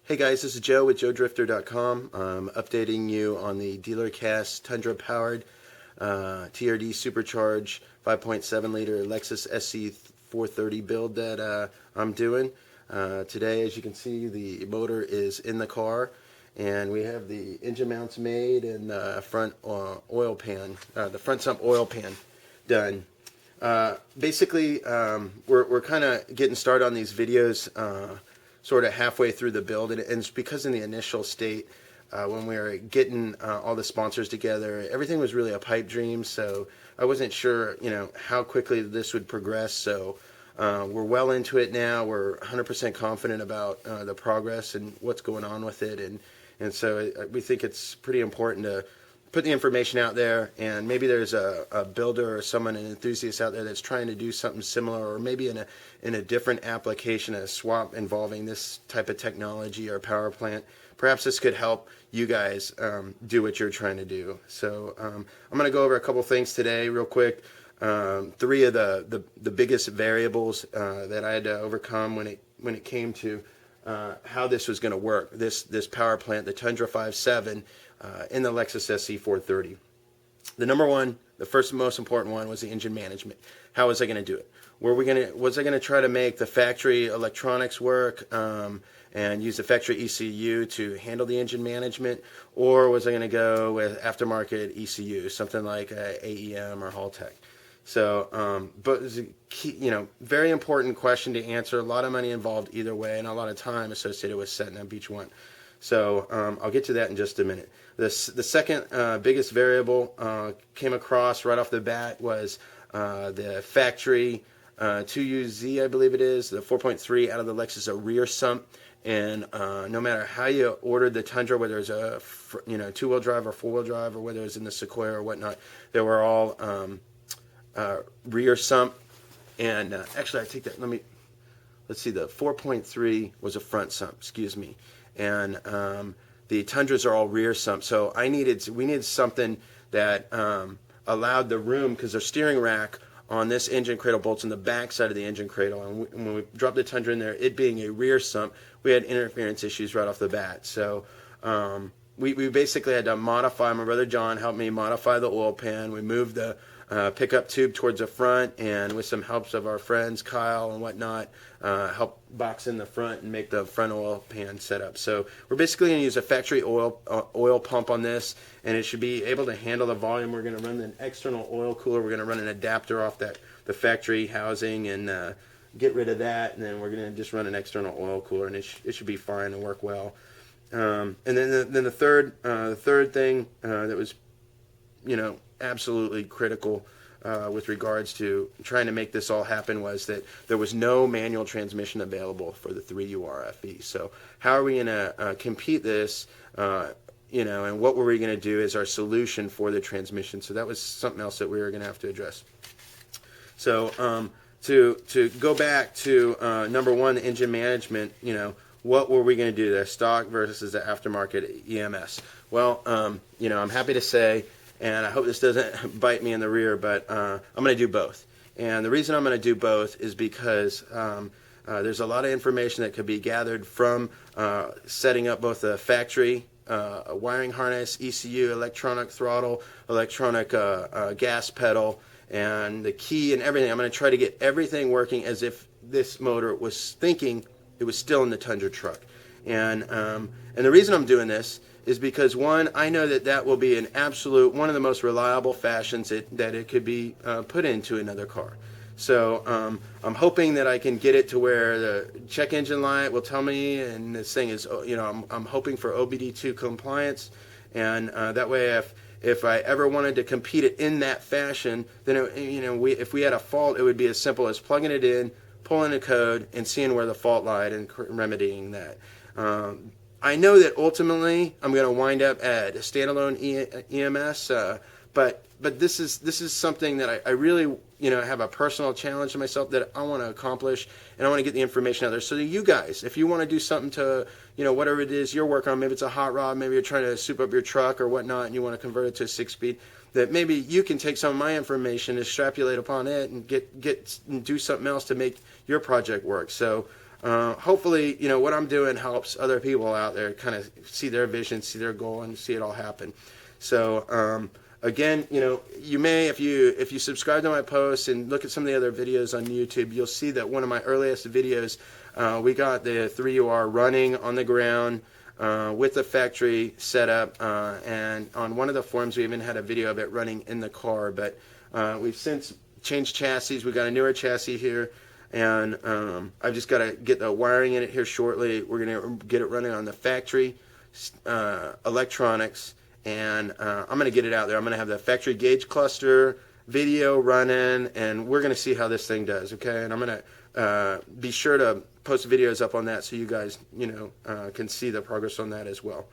Hey guys, this is Joe with JoeDrifter.com. I'm updating you on the DealerCast Tundra powered TRD Supercharged 5.7 liter Lexus SC430 build that I'm doing. Today, as you can see, the motor is in the car and we have the engine mounts made and the front oil pan, the front sump oil pan done. Basically, we're kind of getting started on these videos sort of halfway through the build, and it's because in the initial state, when we were getting all the sponsors together, everything was really a pipe dream, so I wasn't sure, how quickly this would progress. So we're well into it now. We're 100% confident about the progress and what's going on with it, and so we think it's pretty important to put the information out there, and maybe there's a builder or someone, an enthusiast out there that's trying to do something similar, or maybe in a different application, a swap involving this type of technology or power plant. Perhaps this could help you guys do what you're trying to do. So I'm going to go over a couple things today real quick. Three of the biggest variables that I had to overcome when it came to how this was going to work. This power plant, the Tundra 5.7, in the Lexus SC430. The number one, the first most important one, was the engine management. How was I going to do it? Was I going to try to make the factory electronics work and use the factory ECU to handle the engine management, or was I going to go with aftermarket ECU, something like AEM or Haltech? So, but it's a key, very important question to answer. A lot of money involved either way, and a lot of time associated with setting up each one. So I'll get to that in just a minute. The second biggest variable came across right off the bat was the factory 2UZ, I believe it is, the 4.3 out of the Lexus, a rear sump. And no matter how you ordered the Tundra, whether it's a two-wheel drive or four-wheel drive, or whether it was in the Sequoia or whatnot, they were all rear sump. And actually, I take that. Let's see. The 4.3 was a front sump. Excuse me. And the Tundras are all rear sump. So we needed something that allowed the room, because the steering rack on this engine cradle bolts in the back side of the engine cradle, and when we dropped the Tundra in there, it being a rear sump, we had interference issues right off the bat. So we basically had to modify. My brother John helped me modify the oil pan. We moved the pickup tube towards the front, and with some helps of our friends Kyle and whatnot, help box in the front and make the front oil pan set up. So we're basically going to use a factory oil pump on this, and it should be able to handle the volume. We're going to run an external oil cooler. We're going to run an adapter off the factory housing and get rid of that, and then we're going to just run an external oil cooler, and it should be fine and work well. And then the third thing that was absolutely critical with regards to trying to make this all happen was that there was no manual transmission available for the 3URFE. So how are we going to compete this, and what were we going to do as our solution for the transmission? So that was something else that we were going to have to address. So to go back to number one, the engine management, what were we going to do, the stock versus the aftermarket EMS? Well, I'm happy to say, and I hope this doesn't bite me in the rear, but I'm going to do both. And the reason I'm going to do both is because there's a lot of information that could be gathered from setting up both the factory a wiring harness, ECU, electronic throttle, electronic gas pedal, and the key and everything. I'm going to try to get everything working as if this motor was thinking it was still in the Tundra truck. And the reason I'm doing this is because, one, I know that will be an absolute, one of the most reliable fashions that it could be put into another car. So I'm hoping that I can get it to where the check engine light will tell me, and this thing is, I'm hoping for OBD2 compliance, and that way if I ever wanted to compete it in that fashion, then if we had a fault, it would be as simple as plugging it in, pulling a code, and seeing where the fault lied and remedying that. I know that ultimately I'm going to wind up at a standalone EMS, but this is something that I really have a personal challenge to myself that I want to accomplish, and I want to get the information out there so that you guys, if you want to do something to whatever it is you're working on, maybe it's a hot rod, maybe you're trying to soup up your truck or whatnot, and you want to convert it to a 6-speed, that maybe you can take some of my information, extrapolate upon it, and get and do something else to make your project work. So hopefully, what I'm doing helps other people out there kind of see their vision, see their goal, and see it all happen. So again, you may, if you subscribe to my posts and look at some of the other videos on YouTube, you'll see that one of my earliest videos, we got the 3UR running on the ground with the factory setup, and on one of the forums we even had a video of it running in the car. But we've since changed chassis. We got a newer chassis here, and I've just got to get the wiring in it here shortly. We're going to get it running on the factory electronics, and I'm going to get it out there. I'm going to have the factory gauge cluster video running, and we're going to see how this thing does, okay? And I'm going to be sure to post videos up on that so you guys, can see the progress on that as well.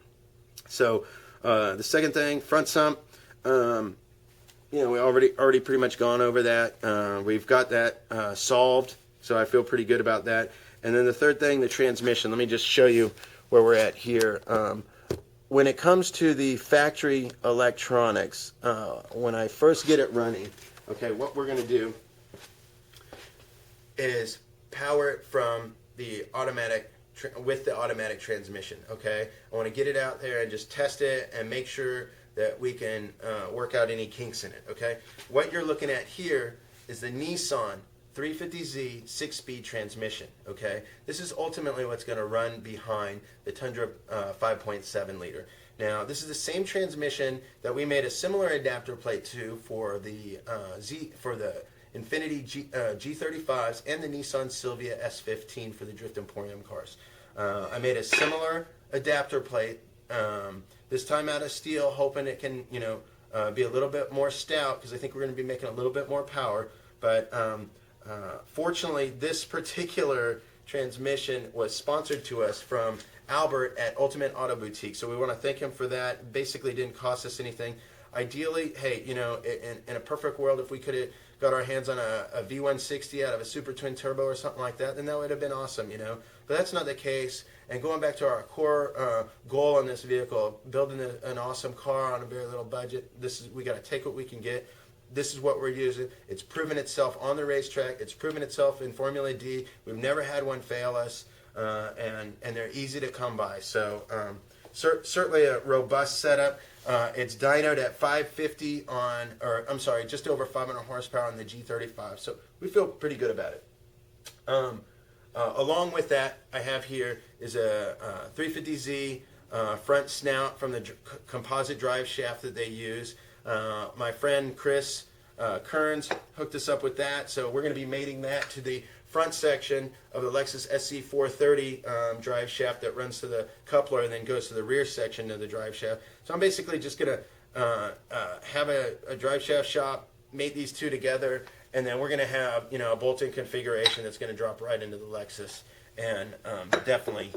So the second thing, front sump, we already pretty much gone over that. We've got that solved, so I feel pretty good about that. And then the third thing, the transmission. Let me just show you where we're at here. When it comes to the factory electronics, when I first get it running, okay, what we're going to do is power it from the automatic with the automatic transmission. Okay, I want to get it out there and just test it and make sure that we can work out any kinks in it. Okay, what you're looking at here is the Nissan 350Z 6-speed transmission. Okay, this is ultimately what's going to run behind the Tundra 5.7 liter. Now, this is the same transmission that we made a similar adapter plate to for the Infiniti G35s and the Nissan Silvia S15 for the Drift Emporium cars. I made a similar adapter plate, this time out of steel, hoping it can, be a little bit more stout, because I think we're going to be making a little bit more power. But fortunately, this particular transmission was sponsored to us from Albert at Ultimate Auto Boutique, so we want to thank him for that. Basically, it didn't cost us anything. Ideally, hey, in a perfect world, if we could have got our hands on a V160 out of a Super Twin Turbo or something like that, then that would have been awesome, But that's not the case. And going back to our core goal on this vehicle, building an awesome car on a very little budget, we got to take what we can get. This is what we're using. It's proven itself on the racetrack. It's proven itself in Formula D. We've never had one fail us, and they're easy to come by. So certainly a robust setup. It's dynoed at 550 just over 500 horsepower on the G35. So we feel pretty good about it. Along with that, I have here is a 350Z front snout from the composite drive shaft that they use. My friend Chris Kearns hooked us up with that, so we're going to be mating that to the front section of the Lexus SC430 drive shaft that runs to the coupler and then goes to the rear section of the drive shaft. So I'm basically just going to have a drive shaft shop, mate these two together, and then we're going to have a bolt-in configuration that's going to drop right into the Lexus and definitely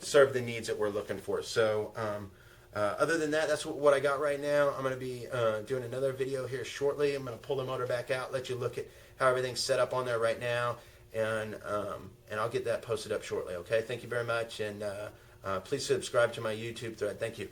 serve the needs that we're looking for. So other than that, that's what I got right now. I'm going to be doing another video here shortly. I'm going to pull the motor back out, let you look at how everything's set up on there right now, and I'll get that posted up shortly. Okay, thank you very much, and please subscribe to my YouTube thread. Thank you.